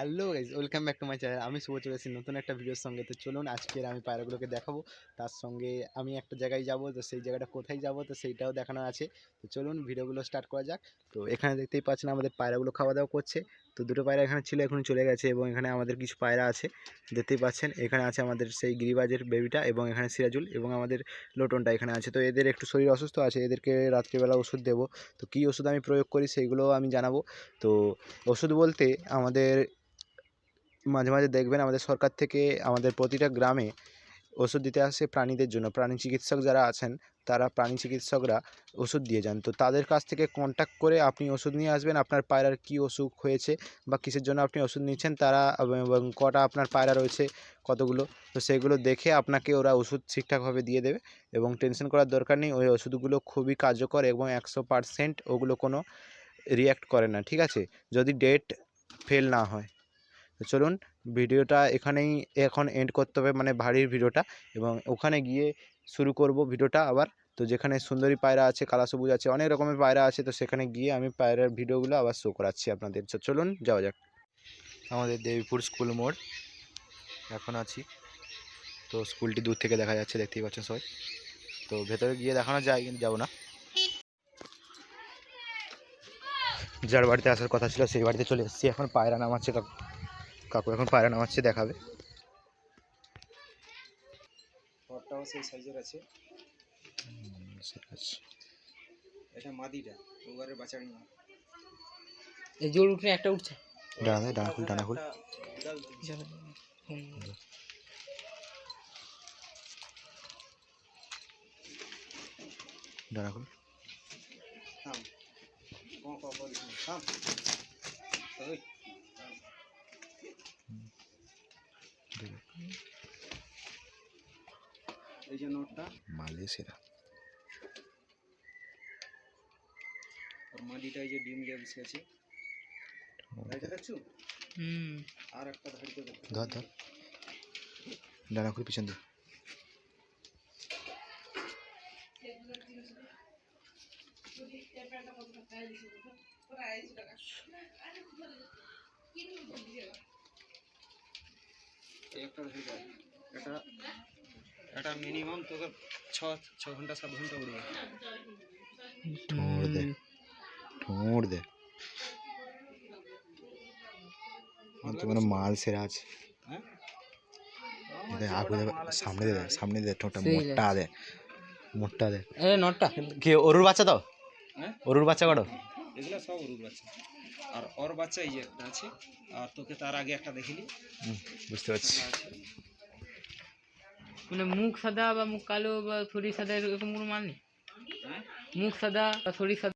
Hello guys, welcome back to my channel. আমি শুভ চলে এসেছি নতুন একটা ভিডিওর সঙ্গে। তো চলুন আজকের আমি পায়রাগুলোকে দেখাবো। তার সঙ্গে আমি একটা জায়গায় যাব, তো সেই জায়গাটা কোথায় যাব তো সেইটাও দেখানো আছে। তো চলুন ভিডিওগুলো স্টার্ট করা যাক। তো এখানে দেখতেই পাচ্ছেন আমাদের পায়রাগুলো খাওয়া দাওয়া করছে। তো দুটো পায়রা এখানে ছিল, এখন চলে গেছে, এবং এখানে আমাদের কিছু পায়রা আছে দেখতেই পাচ্ছেন। এখানে আছে আমাদের সেই গিরিবাজের বেবিটা, এবং এখানে সিরাজুল এবং আমাদের লোটনটা এখানে আছে। তো এদের একটু শরীর অসুস্থ আছে, এদেরকে রাত্রিবেলা ওষুধ দেবো। তো কী ওষুধ আমি প্রয়োগ করি সেইগুলো আমি জানাবো। তো ওষুধ বলতে আমাদের মাঝে মাঝে দেখবেন আমাদের সরকার থেকে আমাদের প্রতিটা গ্রামে ওষুধ দিতে আসে প্রাণীদের জন্য। প্রাণী চিকিৎসক যারা আছেন তারা প্রাণী চিকিৎসকরা ওষুধ দিয়ে যান। তো তাদের কাছ থেকে কন্ট্যাক্ট করে আপনি ওষুধ নিয়ে আসবেন। আপনার পায়রার কী অসুখ হয়েছে বা কিসের জন্য আপনি ওষুধ নিচ্ছেন তারা, এবং কটা আপনার পায়রা রয়েছে কতগুলো, তো সেগুলো দেখে আপনাকে ওরা ওষুধ ঠিকঠাকভাবে দিয়ে দেবে। এবং টেনশন করার দরকার নেই, ওই ওষুধগুলো খুবই কার্যকর এবং 100% ওগুলো কোনো রিঅ্যাক্ট করে না, ঠিক আছে, যদি ডেট ফেল না হয়। তো চলুন ভিডিওটা এখানেই এখন এন্ড করতে হবে, মানে ভারীর ভিডিওটা, এবং ওখানে গিয়ে শুরু করব ভিডিওটা আবার। তো যেখানে সুন্দরী পায়রা আছে, কালা সবুজ আছে, অনেক রকমের পায়রা আছে, তো সেখানে গিয়ে আমি পায়রার ভিডিওগুলো আবার শো করাচ্ছি আপনাদের। তো চলুন যাওয়া যাক। আমাদের দেবীপুর স্কুল মোড় এখন আছি। তো স্কুলটি দূর থেকে দেখা যাচ্ছে, দেখতেই পাচ্ছেন সবাই। তো ভেতরে গিয়ে দেখানো যায় কিন্তু যাবো না। যার বাড়িতে আসার কথা ছিল সেই বাড়িতে চলে এসেছি। এখন পায়রা নামাচ্ছে কাকু এখন পায়রা নামাচ্ছে, দেখাবে। ঘরটাও সেই সাইজের আছে। এটা মাদিটা, ওবারের বাচ্চার না। এই জোর উঠে একটা উঠছে। ডানা খুল ডানা খুল। ডানা খুল। থাম থাম। ওই এই যে নোটটা মালয়েশিয়া। আর মাদিটা এই যে ডিম দিয়ে বসে আছে। ধাড়িটা দেখছো? আর একটা ধাড়িতে দেখো। ধর ধর ডানা খুল, পিছন দিয়ে। একটা ধাড়িটা এটা এটা মিনিমাম তোকে 6 ঘন্টা 7 ঘন্টা উড়বে। ঠোঁড় দে, ঠোঁড় দে। তোমার মাল সেরা আছে। হ্যাঁ সামনে দে, সামনে দে, ঠোঁটটা মোটা দে, মোটা দে। নটটা কি অরুর বাচ্চা তো? হ্যাঁ অরুর বাচ্চা কত? এগুলো সব ওর বাচ্চা, আর ওর বাচ্চা এই যে একটা আছে, আর তোকে তার আগে একটা দেখিলি। বুঝতে পারছি। মানে মুখ সাদা বা মুখ কালো বা শরীর সাদা এরকম কোনো মান নেই। মুখ সাদা বা শরীর সাদা